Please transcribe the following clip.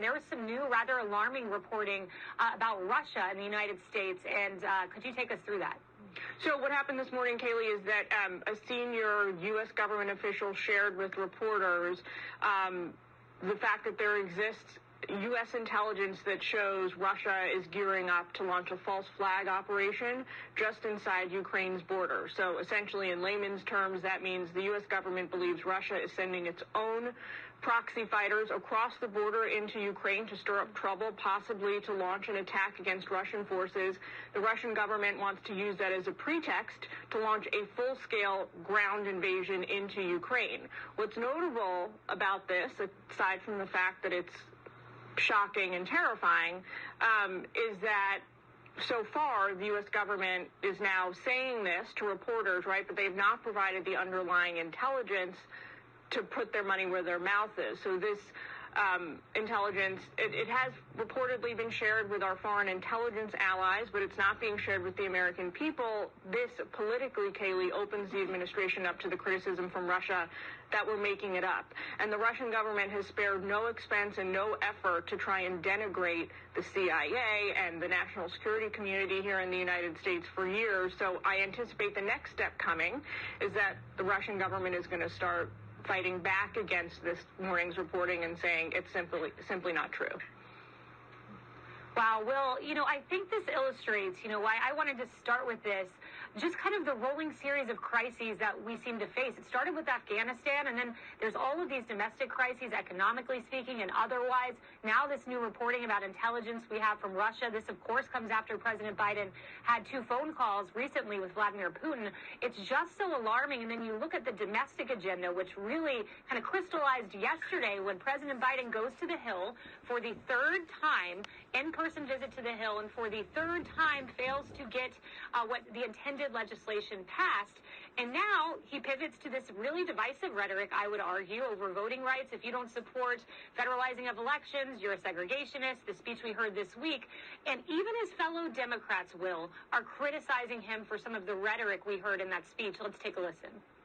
There was some new, rather alarming reporting about Russia in the United States, and could you take us through that? So what happened this morning, Kaylee, is that a senior U.S. government official shared with reporters the fact that there exists U.S. intelligence that shows Russia is gearing up to launch a false flag operation just inside Ukraine's border. So essentially, in layman's terms, that means the U.S. government believes Russia is sending its own proxy fighters across the border into Ukraine to stir up trouble, possibly to launch an attack against Russian forces. The Russian government wants to use that as a pretext to launch a full-scale ground invasion into Ukraine. What's notable about this, aside from the fact that it's shocking and terrifying, is that so far the U.S. government is now saying this to reporters, right, but they've not provided the underlying intelligence to put their money where their mouth is. So this intelligence, it has reportedly been shared with our foreign intelligence allies, but it's not being shared with the American people. This politically, Kaylee, opens the administration up to the criticism from Russia that we're making it up. And the Russian government has spared no expense and no effort to try and denigrate the CIA and the national security community here in the United States for years. So I anticipate the next step coming is that the Russian government is going to start fighting back against this morning's reporting and saying it's simply not true. Wow. Well, I think this illustrates, why I wanted to start with this, just kind of the rolling series of crises that we seem to face. It started with Afghanistan, and then there's all of these domestic crises, economically speaking and otherwise. Now this new reporting about intelligence we have from Russia. This, of course, comes after President Biden had 2 phone calls recently with Vladimir Putin. It's just so alarming. And then you look at the domestic agenda, which really kind of crystallized yesterday when President Biden goes to the Hill for the 3rd time, in-person visit to the Hill, and for the 3rd time fails to get what the intended legislation passed. And now he pivots to this really divisive rhetoric, I would argue, over voting rights. If you don't support federalizing of elections, you're a segregationist, the speech we heard this week. And even his fellow Democrats, Will, are criticizing him for some of the rhetoric we heard in that speech. Let's take a listen.